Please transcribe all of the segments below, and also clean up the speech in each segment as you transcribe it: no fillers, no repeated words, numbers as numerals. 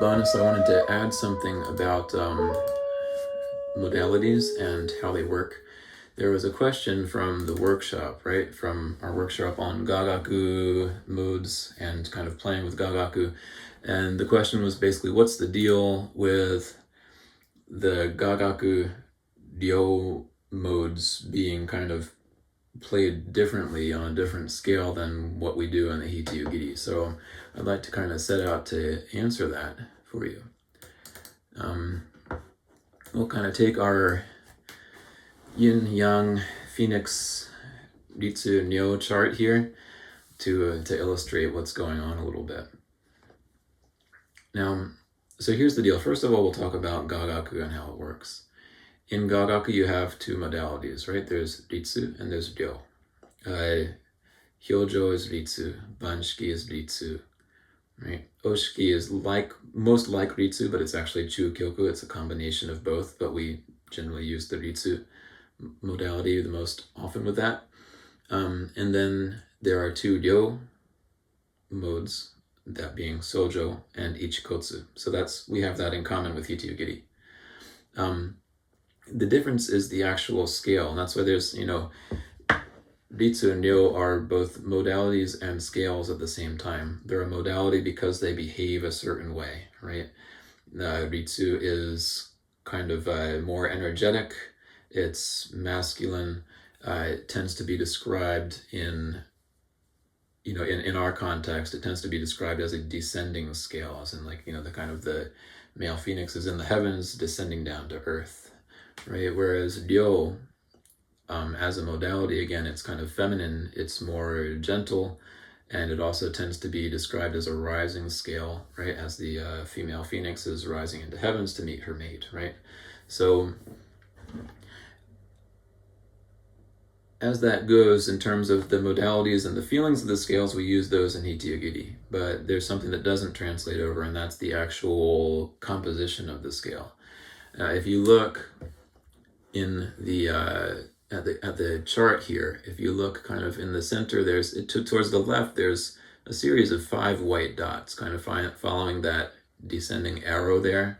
bonus, I wanted to add something about modalities and how they work. There was a question from the workshop, right? From our workshop on Gagaku modes and kind of playing with Gagaku. And the question was basically, what's the deal with the Gagaku Ryo modes being kind of played differently on a different scale than what we do in the hitoyogiri? So I'd like to kind of set out to answer that for you. We'll kind of take our yin-yang phoenix Ritsu and Ryo chart here to illustrate what's going on a little bit. Now, so here's the deal. First of all, we'll talk about Gagaku and how it works. In Gagaku, you have two modalities, right? There's Ritsu and there's Ryo. Hyojo is Ritsu, Banshiki is Ritsu, right? Oshiki is most like Ritsu, but it's actually Chukyoku. It's a combination of both, but we generally use the Ritsu modality the most often with that. And then there are two Ryo modes, that being Sojo and Ichikotsu. So we have that in common with hitoyogiri. The difference is the actual scale, and that's why there's, Ritsu and Ryo are both modalities and scales at the same time. They're a modality because they behave a certain way, right? Ritsu is kind of more energetic, it's masculine, it tends to be described in our context, it tends to be described as a descending scale, as in the kind of the male phoenix is in the heavens descending down to earth, right? Whereas Ryo, as a modality, again, it's kind of feminine, it's more gentle, and it also tends to be described as a rising scale, right? As the female phoenix is rising into heavens to meet her mate, right? So as that goes in terms of the modalities and the feelings of the scales, we use those in hitoyogiri, but there's something that doesn't translate over, and that's the actual composition of the scale. If you look in the at the chart here, if you look kind of in the center, towards the left, there's a series of 5 white dots, kind of following that descending arrow there,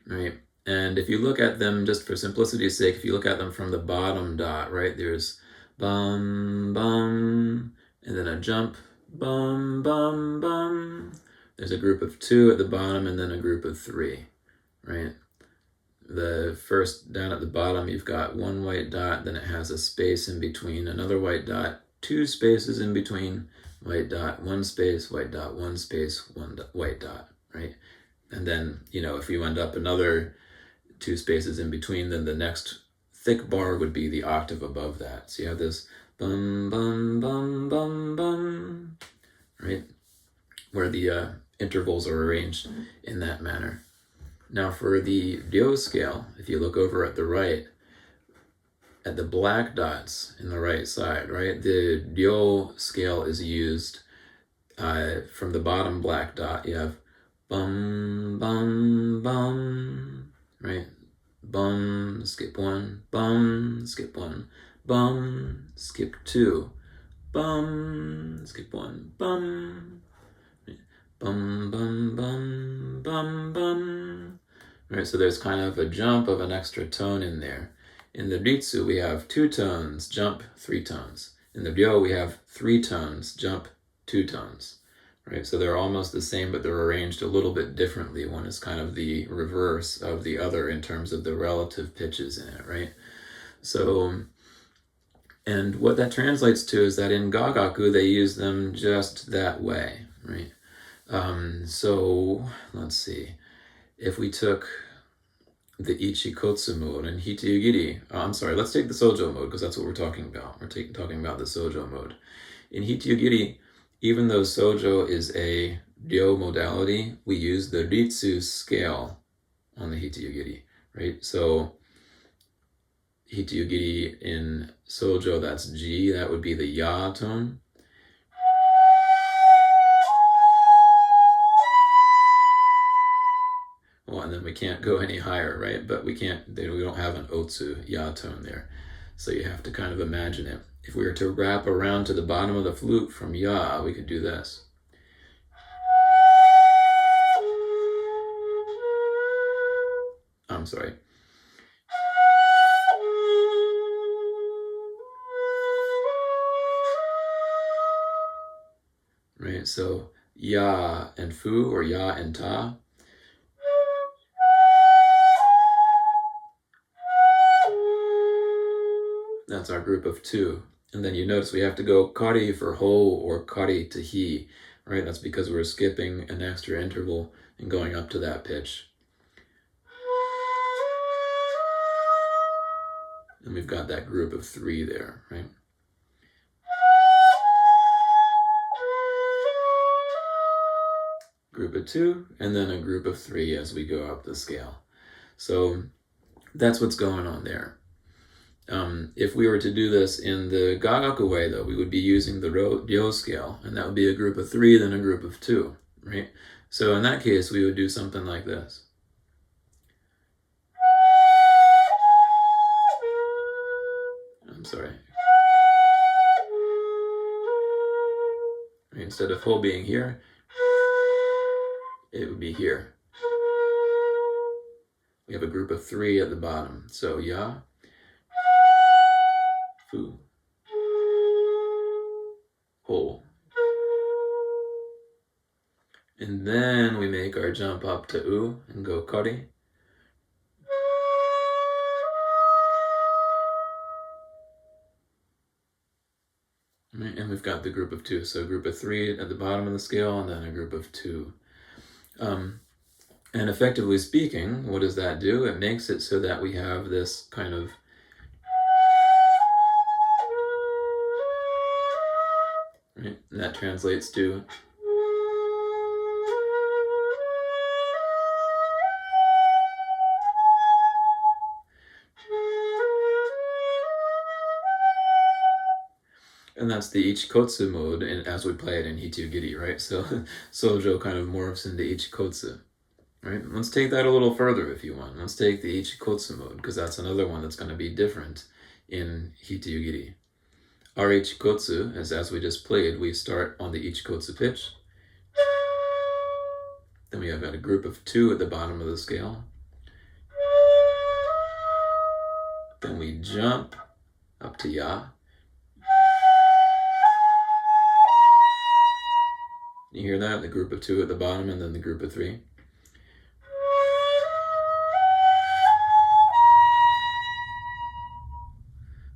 right? And if you look at them, just for simplicity's sake, if you look at them from the bottom dot, right, there's bum, bum, and then a jump, bum, bum, bum. There's a group of 2 at the bottom and then a group of 3, right? The first, down at the bottom, you've got 1 white dot, then it has a space in between, another white dot, 2 spaces in between, white dot, 1 space, white dot, 1 space, white dot, right? And then, if you end up another 2 spaces in between, then the next thick bar would be the octave above that. So you have this bum, bum, bum, bum, bum, right? Where the intervals are arranged in that manner. Now for the Ryo scale, if you look over at the right, at the black dots in the right side, right? The Ryo scale is used from the bottom black dot. You have bum, bum, bum, right? Bum, skip 1, bum, skip 1, bum, skip 2, bum, skip 1, bum, bum, bum, bum, bum, bum. Right, so there's kind of a jump of an extra tone in there. In the Ritsu, we have 2 tones, jump 3 tones. In the Ryo, we have 3 tones, jump 2 tones. Right, so they're almost the same, but they're arranged a little bit differently. One is kind of the reverse of the other in terms of the relative pitches in it, right? So, and what that translates to is that in Gagaku, they use them just that way, right? So, let's see. If we took the Ichikotsu mode and hitoyogiri, let's take the Sojo mode, because that's what we're talking about. We're talking about the Sojo mode. In hitoyogiri, even though Sojo is a Ryo modality, we use the Ritsu scale on the hitoyogiri, right? So hitoyogiri in Sojo, that's G, that would be the Ya tone. Well, and then we can't go any higher, right? But we don't have an Otsu Ya tone there. So you have to kind of imagine it. If we were to wrap around to the bottom of the flute from Ya, we could do this. sorry. Right, so ya and fu, or ya and ta. That's our group of 2. And then you notice we have to go kari for ho or kari to hi, right? That's because we're skipping an extra interval and going up to that pitch. And we've got that group of 3 there, right? Group of 2, and then a group of 3 as we go up the scale. So that's what's going on there. If we were to do this in the Gagaku way, though, we would be using the Ryo scale, and that would be a group of 3, then a group of 2, right? So in that case, we would do something like this. I'm sorry. Right, instead of ho being here, it would be here. We have a group of 3 at the bottom. So ya, fu, ho. And then we make our jump up to u and go kari. And we've got the group of 2. So a group of 3 at the bottom of the scale, and then a group of 2. And effectively speaking, what does that do? It makes it so that we have this kind of right? And that translates to and that's the ichikotsu mode as we play it in hitoyogiri, right? So sojo kind of morphs into ichikotsu. Right? Let's take that a little further if you want. Let's take the ichikotsu mode, because that's another one that's going to be different in hitoyogiri. Our ichikotsu, as we just played, we start on the ichikotsu pitch. Then we have got a group of 2 at the bottom of the scale. Then we jump up to ya. You hear that? The group of 2 at the bottom, and then the group of 3.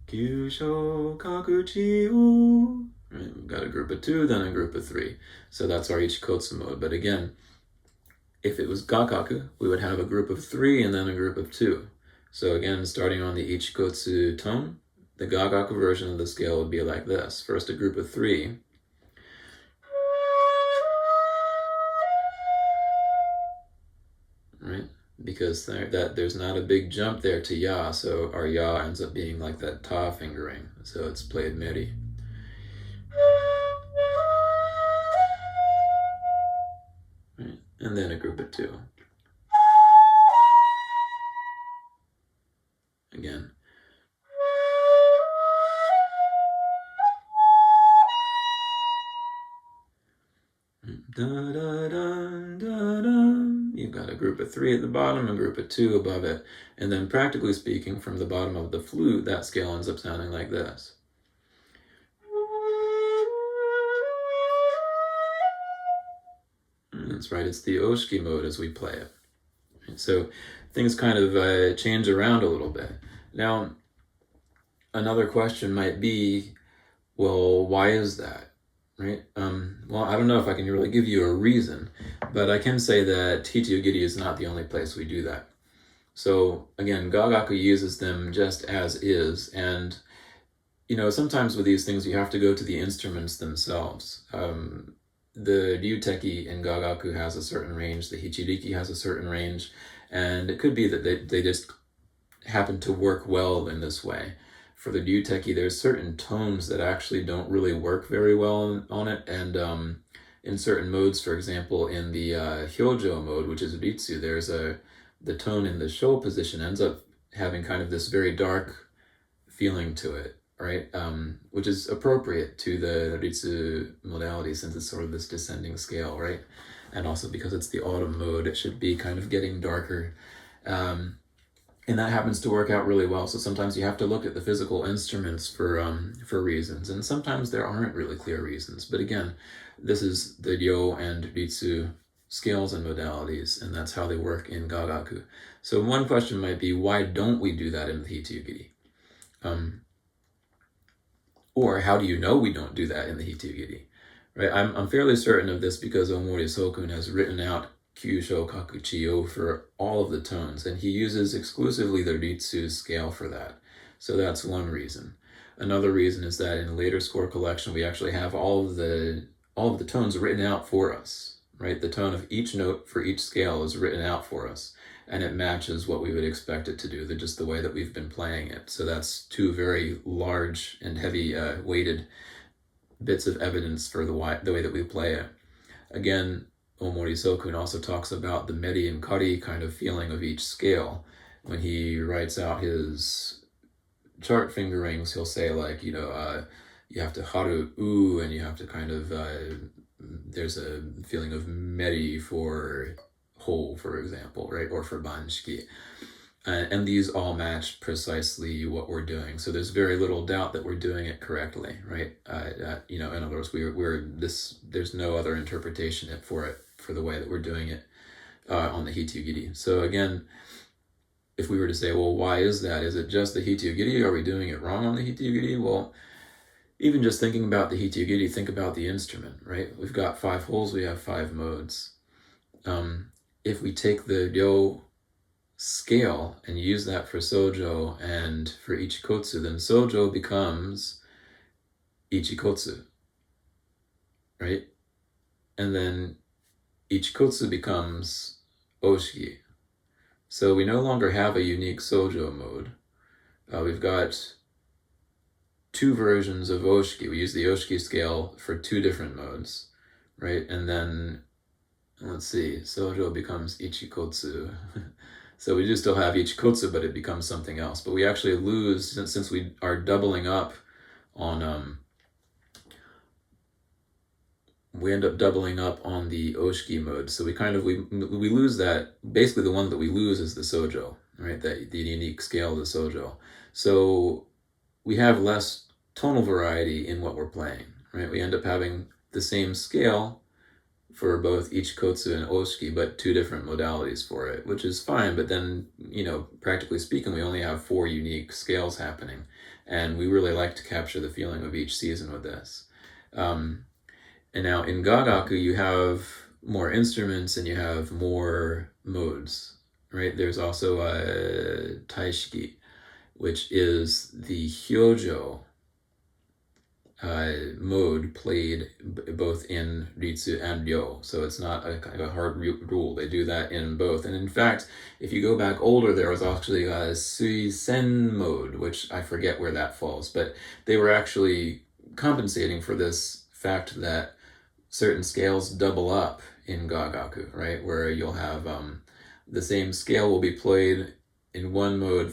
Kyusho kakuchi-o. Right, we've got a group of 2, then a group of 3. So that's our ichikotsu mode. But again, if it was Gagaku, we would have a group of 3 and then a group of 2. So again, starting on the ichikotsu tone, the Gagaku version of the scale would be like this. First a group of 3. Right? Because there's not a big jump there to ya, so our ya ends up being like that ta fingering. So it's played meri. Right? And then a group of 2. Again. Da, da, da, da, da. You've got a group of 3 at the bottom, a group of 2 above it, and then practically speaking, from the bottom of the flute, that scale ends up sounding like this. And that's right, it's the oshiki mode as we play it. And so things kind of change around a little bit. Now, another question might be, well, why is that? Right? Well, I don't know if I can really give you a reason, but I can say that hitoyogiri is not the only place we do that. So again, Gagaku uses them just as is, and sometimes with these things you have to go to the instruments themselves. The ryuteki in Gagaku has a certain range, the hichiriki has a certain range, and it could be that they just happen to work well in this way. For the ryuteki, there's certain tones that actually don't really work very well on it, and in certain modes, for example, in the hyojo mode, which is Ritsu, there's the tone in the sho position ends up having kind of this very dark feeling to it, right? Which is appropriate to the Ritsu modality since it's sort of this descending scale, right? And also because it's the autumn mode, it should be kind of getting darker. And that happens to work out really well. So sometimes you have to look at the physical instruments for reasons, and sometimes there aren't really clear reasons. But again, this is the Ryo and Ritsu scales and modalities, and that's how they work in Gagaku. So one question might be, why don't we do that in the hitoyogiri? Or how do you know we don't do that in the hitoyogiri? Right? I'm fairly certain of this because Omori Sokun has written out Kyusho Kakuchiyo for all of the tones, and he uses exclusively the Ritsu scale for that. So that's one reason. Another reason is that in a later score collection, we actually have all of the tones written out for us, right? The tone of each note for each scale is written out for us, and it matches what we would expect it to do, just the way that we've been playing it. So that's two very large and heavy weighted bits of evidence for the way that we play it. Again, Omori Sokun also talks about the meri and kari kind of feeling of each scale. When he writes out his chart fingerings, he'll say like, you have to haru u, and you have to kind of, there's a feeling of meri for whole, for example, right? Or for banshiki. And these all match precisely what we're doing. So there's very little doubt that we're doing it correctly, right? In other words, there's no other interpretation for the way that we're doing it on the hitoyogiri. So again, if we were to say, well, why is that? Is it just the hitoyogiri? Are we doing it wrong on the hitoyogiri? Well, even just thinking about the hitoyogiri, think about the instrument, right? We've got 5 holes, we have 5 modes. If we take the ryo scale and use that for sojo and for ichikotsu, then sojo becomes ichikotsu, right? And then ichikotsu becomes oshiki. So we no longer have a unique sojo mode. We've got 2 versions of oshiki. We use the oshiki scale for 2 different modes, right? And then, let's see, sojo becomes ichikotsu. So we do still have ichikotsu, but it becomes something else. But we actually lose, since we are doubling up on, we end up doubling up on the oshiki mode. So we lose that. Basically, the one that we lose is the sojo, right? The unique scale of the sojo. So we have less tonal variety in what we're playing, right? We end up having the same scale for both ichikotsu and oshiki, but 2 different modalities for it, which is fine. But then, practically speaking, we only have 4 unique scales happening, and we really like to capture the feeling of each season with this. And now in Gagaku, you have more instruments and you have more modes, right? There's also a taishiki, which is the hyojo mode played both in Ritsu and Ryo. So it's not a kind of a hard rule. They do that in both. And in fact, if you go back older, there was actually a Suisen mode, which I forget where that falls, but they were actually compensating for this fact that certain scales double up in Gagaku, right? Where you'll have the same scale will be played in one mode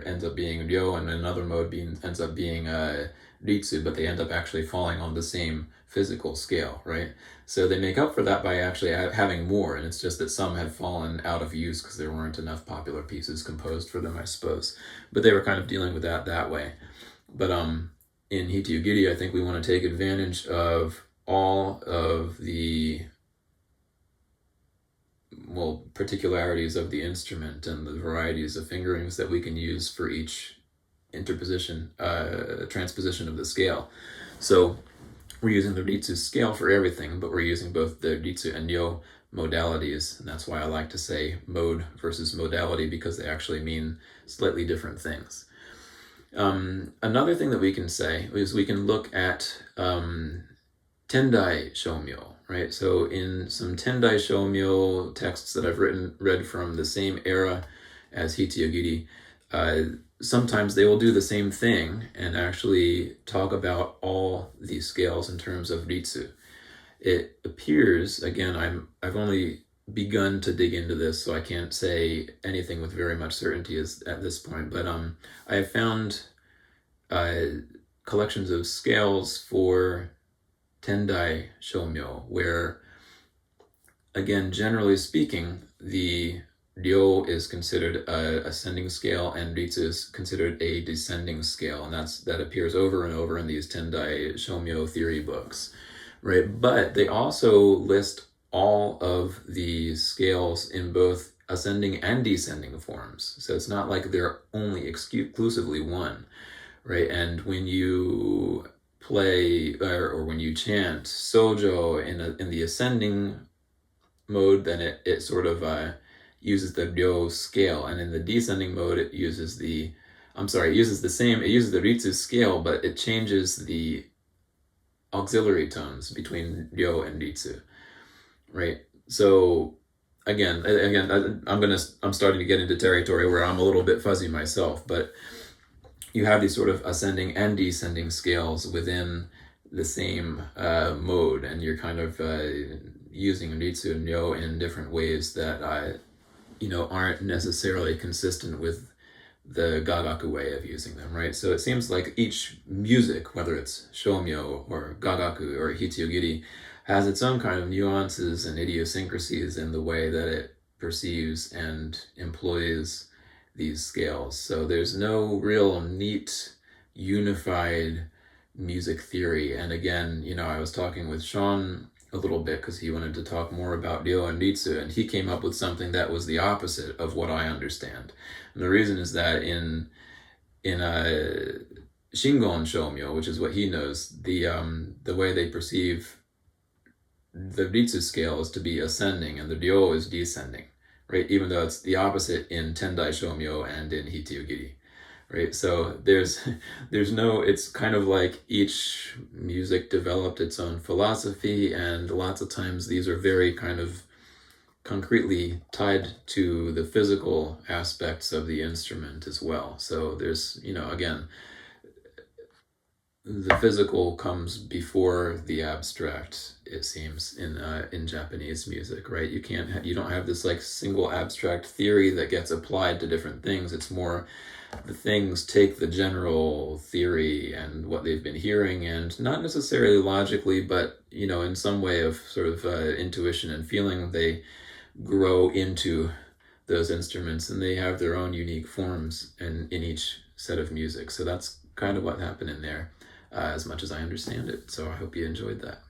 ends up being Ryo, and another mode ends up being Ritsu, but they end up actually falling on the same physical scale, right? So they make up for that by actually having more, and it's just that some have fallen out of use because there weren't enough popular pieces composed for them, I suppose. But they were kind of dealing with that way. But in hitoyogiri, I think we want to take advantage of all of the particularities of the instrument and the varieties of fingerings that we can use for each transposition of the scale. So we're using the Ritsu scale for everything, but we're using both the Ritsu and Ryo modalities, and that's why I like to say mode versus modality, because they actually mean slightly different things. Another thing that we can say is we can look at Tendai shomyo, right? So in some Tendai shomyo texts that I've read from the same era as hitoyogiri, sometimes they will do the same thing and actually talk about all these scales in terms of Ritsu. It appears, again, I've only begun to dig into this, so I can't say anything with very much certainty at this point, but I have found collections of scales for Tendai shomyo, where, again, generally speaking, the Ryo is considered a ascending scale, and Ritsu is considered a descending scale, and that appears over and over in these Tendai shomyo theory books, right? But they also list all of the scales in both ascending and descending forms. So it's not like they're only exclusively one, right? And when you play or when you chant sojo in the ascending mode, then it sort of uses the ryo scale, and in the descending mode it uses the it uses the Ritsu scale, but it changes the auxiliary tones between ryo and Ritsu, right? So again, I'm starting to get into territory where I'm a little bit fuzzy myself, but you have these sort of ascending and descending scales within the same mode, and you're kind of using Ritsu and Ryo in different ways that aren't necessarily consistent with the Gagaku way of using them, right? So it seems like each music, whether it's shomyo or Gagaku or hitoyogiri, has its own kind of nuances and idiosyncrasies in the way that it perceives and employs these scales. So there's no real neat, unified music theory. And again, I was talking with Sean a little bit because he wanted to talk more about Ryo and Ritsu, and he came up with something that was the opposite of what I understand. And the reason is that in Shingon shomyo, which is what he knows, the way they perceive the Ritsu scale is to be ascending and the Ryo is descending, right? Even though it's the opposite in Tendai shomyo and in hitoyogiri, right? So there's no, it's kind of like each music developed its own philosophy, and lots of times these are very kind of concretely tied to the physical aspects of the instrument as well. So there's, again, the physical comes before the abstract, it seems, in Japanese music, right? You don't have this like single abstract theory that gets applied to different things. It's more the things take the general theory and what they've been hearing, and not necessarily logically, but in some way of sort of intuition and feeling, they grow into those instruments, and they have their own unique forms in each set of music. So that's kind of what happened in there, as much as I understand it. So I hope you enjoyed that.